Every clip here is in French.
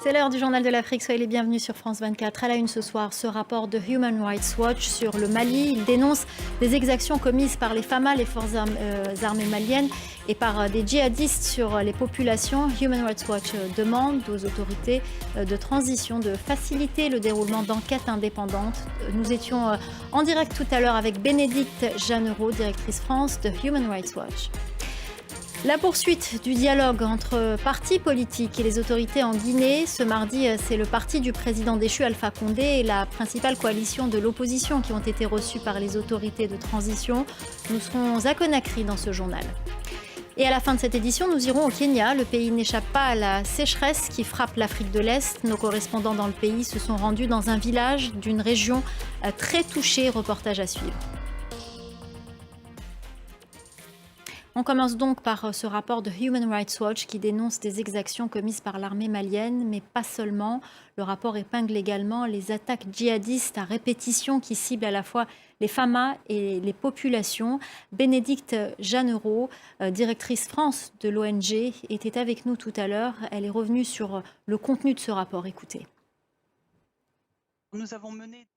C'est l'heure du journal de l'Afrique, soyez les bienvenus sur France 24. À la une ce soir, ce rapport de Human Rights Watch sur le Mali. Il dénonce des exactions commises par les FAMA, les forces armées maliennes, et par des djihadistes sur les populations. Human Rights Watch demande aux autorités de transition de faciliter le déroulement d'enquêtes indépendantes. Nous étions en direct tout à l'heure avec Bénédicte Jeannereau, directrice France de Human Rights Watch. La poursuite du dialogue entre partis politiques et les autorités en Guinée. Ce mardi, c'est le parti du président déchu Alpha Condé et la principale coalition de l'opposition qui ont été reçus par les autorités de transition. Nous serons à Conakry dans ce journal. Et à la fin de cette édition, nous irons au Kenya. Le pays n'échappe pas à la sécheresse qui frappe l'Afrique de l'Est. Nos correspondants dans le pays se sont rendus dans un village d'une région très touchée. Reportage à suivre. On commence donc par ce rapport de Human Rights Watch qui dénonce des exactions commises par l'armée malienne, mais pas seulement. Le rapport épingle également les attaques djihadistes à répétition qui ciblent à la fois les FAMA et les populations. Bénédicte Jeannereau, directrice France de l'ONG, était avec nous tout à l'heure. Elle est revenue sur le contenu de ce rapport. Écoutez. Nous avons mené...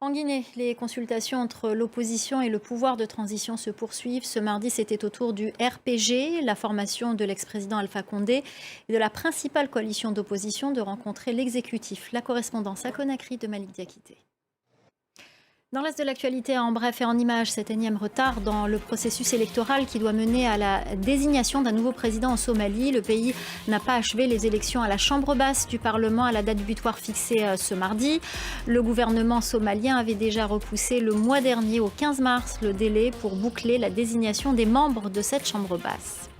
En Guinée, les consultations entre l'opposition et le pouvoir de transition se poursuivent. Ce mardi, c'était au tour du RPG, la formation de l'ex-président Alpha Condé, et de la principale coalition d'opposition de rencontrer l'exécutif. La correspondance à Conakry de Malik Diakité. Dans le reste de l'actualité, en bref et en images, cet énième retard dans le processus électoral qui doit mener à la désignation d'un nouveau président en Somalie. Le pays n'a pas achevé les élections à la chambre basse du Parlement à la date butoir fixée ce mardi. Le gouvernement somalien avait déjà repoussé le mois dernier, au 15 mars, le délai pour boucler la désignation des membres de cette chambre basse.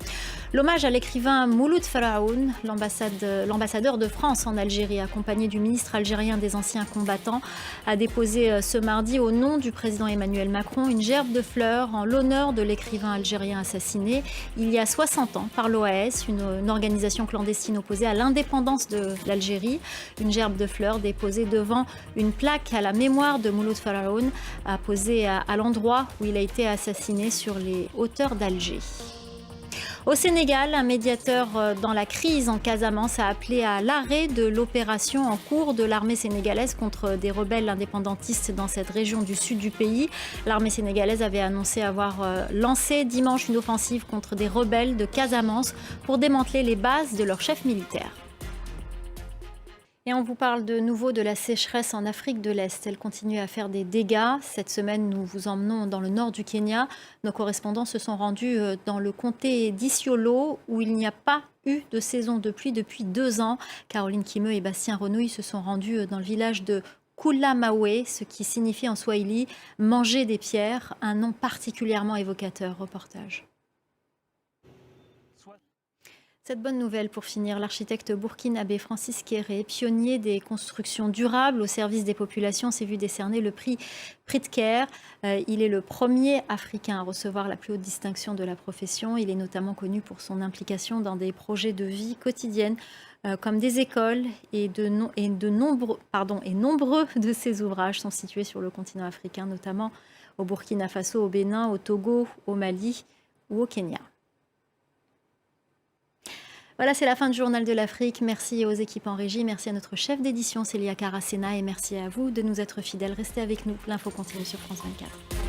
L'hommage à l'écrivain Mouloud Faraoun, l'ambassadeur de France en Algérie, accompagné du ministre algérien des anciens combattants, a déposé ce mardi au nom du président Emmanuel Macron une gerbe de fleurs en l'honneur de l'écrivain algérien assassiné il y a 60 ans par l'OAS, une organisation clandestine opposée à l'indépendance de l'Algérie. Une gerbe de fleurs déposée devant une plaque à la mémoire de Mouloud Faraoun, posée à l'endroit où il a été assassiné sur les hauteurs d'Alger. Au Sénégal, un médiateur dans la crise en Casamance a appelé à l'arrêt de l'opération en cours de l'armée sénégalaise contre des rebelles indépendantistes dans cette région du sud du pays. L'armée sénégalaise avait annoncé avoir lancé dimanche une offensive contre des rebelles de Casamance pour démanteler les bases de leur chef militaire. Et on vous parle de nouveau de la sécheresse en Afrique de l'Est. Elle continue à faire des dégâts. Cette semaine, nous vous emmenons dans le nord du Kenya. Nos correspondants se sont rendus dans le comté d'Isiolo, où il n'y a pas eu de saison de pluie depuis 2 ans. Caroline Kimeu et Bastien Renouille se sont rendus dans le village de Kulamawe, ce qui signifie en swahili « manger des pierres », un nom particulièrement évocateur. Reportage. Cette bonne nouvelle pour finir, l'architecte burkinabé Francis Kéré, pionnier des constructions durables au service des populations, s'est vu décerner le prix Pritzker. Il est le premier Africain à recevoir la plus haute distinction de la profession. Il est notamment connu pour son implication dans des projets de vie quotidienne comme des écoles et nombreux de ses ouvrages sont situés sur le continent africain, notamment au Burkina Faso, au Bénin, au Togo, au Mali ou au Kenya. Voilà, c'est la fin du journal de l'Afrique. Merci aux équipes en régie, merci à notre chef d'édition Célia Caracena et merci à vous de nous être fidèles. Restez avec nous, l'info continue sur France 24.